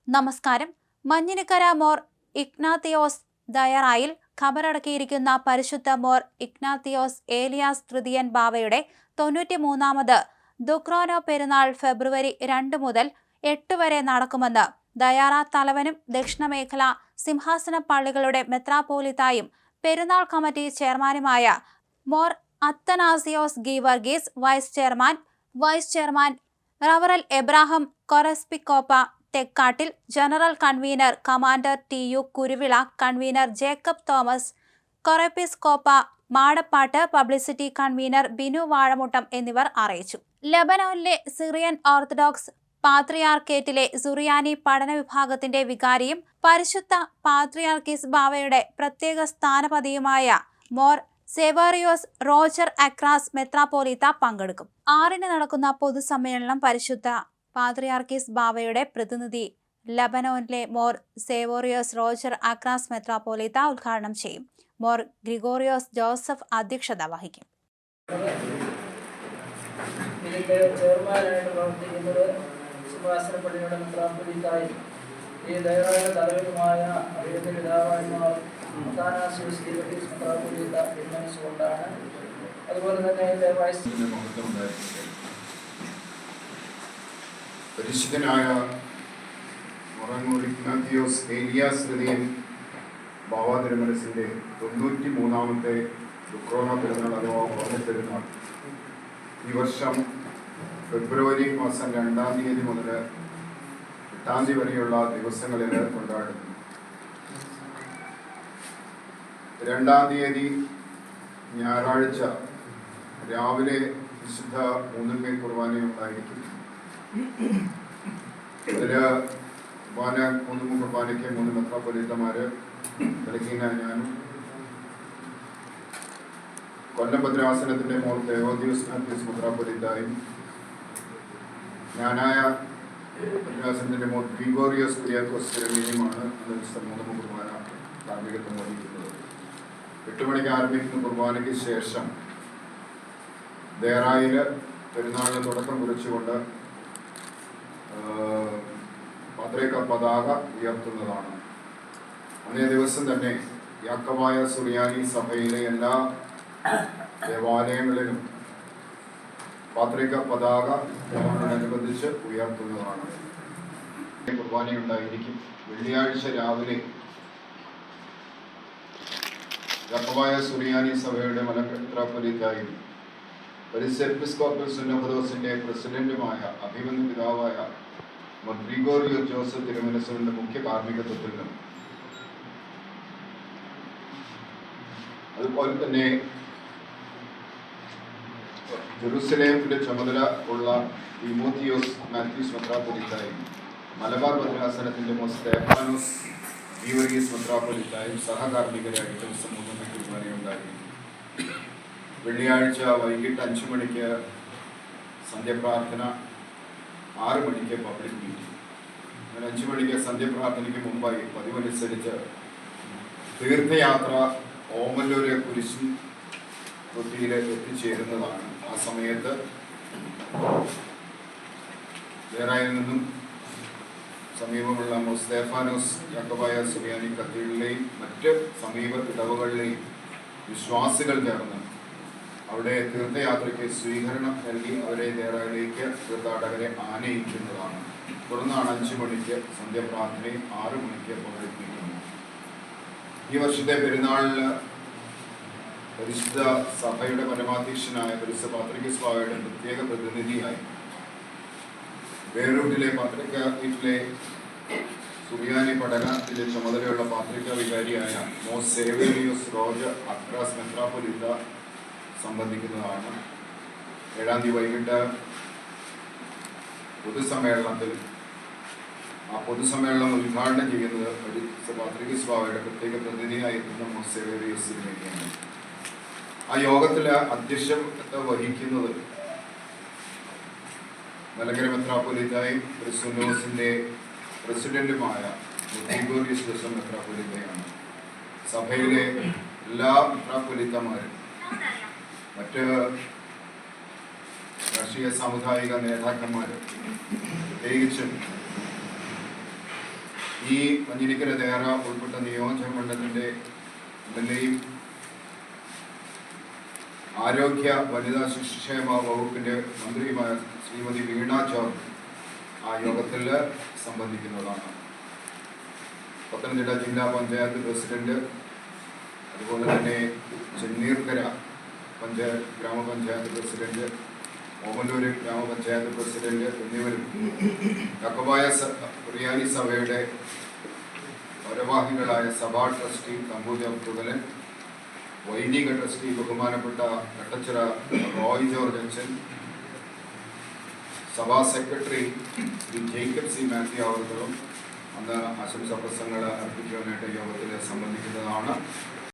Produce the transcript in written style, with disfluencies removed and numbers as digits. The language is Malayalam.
നമസ്കാരം. മഞ്ഞിനിക്കര മോർ ഇഗ്നാത്തിയോസ് ദയറായിൽ ഖബറടക്കിയിരിക്കുന്ന പരിശുദ്ധ മോർ ഇഗ്നാത്തിയോസ് ഏലിയാസ് തൃതീയൻ ബാവയുടെ 93ാമത് ദുക്രോനോ പെരുന്നാൾ ഫെബ്രുവരി 2 മുതൽ 8 വരെ നടക്കുമെന്ന് ദയാറ തലവനും ദക്ഷിണമേഖല സിംഹാസന പള്ളികളുടെ മെത്രാപ്പോലിത്തായും പെരുന്നാൾ കമ്മിറ്റി ചെയർമാനുമായ മോർ അത്തനാസിയോസ് ഗീവർഗീസ്, വൈസ് ചെയർമാൻ റവറൽ Abraham Corepiscopa Thekkattil, general convener commander T U. Kuruvila, convener Jacob Thomas Corepiscopa Madappattu, publicity convener Binu Vazhamuttam എന്നിവർ അറിയിച്ചു. ലെബനോനിലെ സിറിയൻ ഓർത്തഡോക്സ് പാത്രിയാർക്കേറ്റിലെ സുറിയാനി പഠന വിഭാഗത്തിന്റെ വികാരിയും പരിശുദ്ധ പാത്രിയാർക്കീസ് ബാവയുടെ പ്രത്യേക സ്ഥാനപതിയുമായ മോർ സെവേറിയോസ് റോജർ അക്രാസ് മെത്രാപ്പോലീത്ത പങ്കെടുക്കും. 6-ന് നടക്കുന്ന പൊതുസമ്മേളനം പരിശുദ്ധ പാത്രിയാർക്കീസ് ബാവയുടെ പ്രതിനിധി ലബനോനിലെ മോർ സെവേറിയോസ് റോജർ അക്രാസ് മെത്രാപ്പോലീത്ത ഉദ്ഘാടനം ചെയ്യും. മോർ ഗ്രിഗോറിയോസ് ജോസഫ് അധ്യക്ഷത വഹിക്കും. സിംഹാസനപ്പള്ളിയുടെ മെത്രാപ്പൊലീത്തായും ഈ ദയറായ തലവനുമായ അറിയുന്ന പിതാവാന്മാർ അത്താനാസിയോസ് ഗീവർഗീസ് മെത്രാപ്പൊലീത്ത തീരുമാനിച്ചുകൊണ്ടാണ്. അതുപോലെ തന്നെ പരിശുദ്ധനായ മോർ ഇഗ്നാത്തിയോസ് ഏലിയാസ് തൃതീയൻ ബാവാ തിരുമനസിന്റെ 93ാമത്തെ ദുക്രോനോ പെരുന്നാൾ അഥവാ ഓർമ്മപ്പെരുന്നാൾ ഈ വർഷം ഫെബ്രുവരി മാസം 2-ാം തീയതി മുതൽ 8-ാം തീയതി വരെയുള്ള ദിവസങ്ങളിൽ കൊണ്ടാടുന്നു. 2-ാം തീയതി ഞായറാഴ്ച രാവിലെ വിശുദ്ധ മൂന്നിന്മേൽ കുർബാനയുണ്ടായിരിക്കും. ഇതിൽ കുർബാന 3 കുർബാനയ്ക്ക് 3 മെത്രാപ്പൊലീത്തമാര് നൽകിയ ഞാനും കൊല്ലം ഭദ്രാസനത്തിന്റെ മോർ ദേവോദിയോസ് മെത്രാപ്പൊലീത്തായും ഞാനായ ഭദ്രാസനത്തിന്റെ മോർ ഗ്രിഗോറിയോസ് കുര്യാക്കോസ് തിരുമേനിയുമാണ് ഇന്ന് ദിവസം 3 കുർബാന ധാർമ്മികത്വം വഹിക്കുന്നത്. 8 മണിക്ക് ആരംഭിക്കുന്ന കുർബാനയ്ക്ക് ശേഷം ദേറായിൽ പെരുന്നാളിന് തുടക്കം കുറിച്ചുകൊണ്ട് പാത്രിക പതാക ഉയർത്തുന്നതാണ്. അന്നേ ദിവസം തന്നെ യാക്കോബായ സുറിയാനി സഭയിലെ എല്ലാ ദേവാലയങ്ങളിലും പാത്രിക പതാക അനുബന്ധിച്ച് ഉയർത്തുന്നതാണ്. കുർബാനയുണ്ടായിരിക്കും. വെള്ളിയാഴ്ച രാവിലെ യാക്കോബായ സുറിയാനി സഭയുടെ മെത്രാപ്പൊലീത്തായും എപ്പിസ്കോപ്പൽ സുന്നഹദോസിന്റെ പ്രസിഡന്റുമായ അഭിമന്യ പിതാവായ മോർ ഗ്രിഗോറിയോസ് ജോസഫ് തിരുമനസിന്റെ മുഖ്യ കാർമ്മികത്വത്തിൽ നിന്നും അതുപോലെ തന്നെ ജെറുസലേമിന്റെ ചുമതല ഉള്ള തിമോത്തിയോസ് മാത്യൂസ് മെത്രാപ്പൊലീത്തായും മലബാർ ഭദ്രാസനത്തിന്റെ മോർ സ്തേഫാനോസ് ഗീവർഗീസ് മെത്രാപ്പൊലീത്തായും സഹകാർമ്മികരായിട്ട് ദിവസം 3 കുർബാനയുണ്ടായിരിക്കും. വെള്ളിയാഴ്ച വൈകിട്ട് 5 മണിക്ക് സന്ധ്യപ്രാർത്ഥന, 6 മണിക്ക് പബ്ലിക് മീറ്റിംഗ്. അങ്ങനെ 5 മണിക്ക് സന്ധ്യപ്രാർത്ഥനയ്ക്ക് മുമ്പായി പതിവനുസരിച്ച് തീർത്ഥയാത്ര ഓമല്ലൂര് കുരിശും തൊട്ടിയിൽ എത്തിച്ചേരുന്നതാണ്. ആ സമയത്ത് ദേറായിൽ നിന്നും സമീപമുള്ള മോർ സ്തേഫാനോസ് യാക്കോബായ സുറിയാനി കത്തീഡ്രലിലെയും മറ്റ് സമീപ ഇടവകളിലെയും വിശ്വാസികൾ ചേർന്ന് അവിടെ തീർത്ഥയാത്രയ്ക്ക് സ്വീകരണം നൽകി അവരെ ദേറായിലേക്ക് തീർത്ഥാടകരെ ആനയിക്കുന്നതാണ്. തുടർന്നാണ് 5 മണിക്ക് സന്ധ്യപ്രാർത്ഥനയും 6 മണിക്ക് പങ്കെടുപ്പിക്കുന്നത്. ഈ വർഷത്തെ പെരുന്നാളിൽ പരിശുദ്ധ സഭയുടെ പരമാധ്യക്ഷനായ പരിശുദ്ധ പാത്രിയാർക്കീസ് ബാവയുടെ പ്രത്യേക പ്രതിനിധിയായി ബെയ്റൂട്ടിലെ പാത്രിയാർക്കീസിലെ സുറിയാനി പഠനത്തിലെ ചുമതലയുള്ള പാത്രിക വികാരിയായ മോർ സെവേറിയോസ് റോജർ അക്രാസ് മെത്രാപ്പൊലീത്ത സംബന്ധിക്കുന്നതാണ്. 7-ാം തീയതി വൈകിട്ട് പൊതുസമ്മേളനത്തിൽ പൊതുസമ്മേളനം ഉദ്ഘാടനം ചെയ്യുന്നത് പാത്രിയാർക്കീസ് ബാവയുടെ പ്രത്യേക പ്രതിനിധിയായി എത്തുന്ന മോർ സെവേറിയോസ് തിരുമേനിയാണ്. ആ യോഗത്തിൽ അധ്യക്ഷത വഹിക്കുന്നത് മലങ്കര മെത്രാപ്പൊലീത്തായും ക്രിസ്തുലോസിന്റെ പ്രസിഡന്റുമായ ഗ്രിഗോറിയോസ് ജോസഫ് മെത്രാപ്പൊലീത്തയാണ്. സഭയിലെ എല്ലാ മെത്രാപ്പൊലീത്തമാരും മറ്റ് രാഷ്ട്രീയ സാമുദായിക നേതാക്കന്മാർ പ്രത്യേകിച്ചും ഈ മഞ്ഞിനിക്കര ദേറ ഉൾപ്പെട്ട നിയോജക മണ്ഡലത്തിൻ്റെ എംഎൽഎയും ആരോഗ്യ വനിതാ ശിശുക്ഷേമ വകുപ്പിൻ്റെ മന്ത്രിയുമായ ശ്രീമതി വീണ ജോർജ് ആ യോഗത്തിൽ സംബന്ധിക്കുന്നതാണ്. പത്തനംതിട്ട ജില്ലാ പഞ്ചായത്ത് പ്രസിഡന്റ്, അതുപോലെ തന്നെ ചെന്നീർക്കര ഗ്രാമപഞ്ചായത്ത് പ്രസിഡന്റ്, ഓമല്ലൂർ ഗ്രാമപഞ്ചായത്ത് പ്രസിഡന്റ് എന്നിവരും യാക്കോബായ റിയാനി സഭയുടെ ഭാരവാഹികളായ സഭാ ട്രസ്റ്റി തമ്പൂതി അബ്ദുലൻ, വൈദിക ട്രസ്റ്റി ബഹുമാനപ്പെട്ട കട്ടച്ചിറ റോയ് ജോർജ് അച്ഛൻ, സഭാ സെക്രട്ടറി ശ്രീ ജേക്കബ് സി മാത്യു അവർകളും അന്ന് ആശംസാ പ്രസംഗങ്ങൾ അർപ്പിക്കുവാനായിട്ട് യോഗത്തിൽ സംബന്ധിക്കുന്നതാണ്.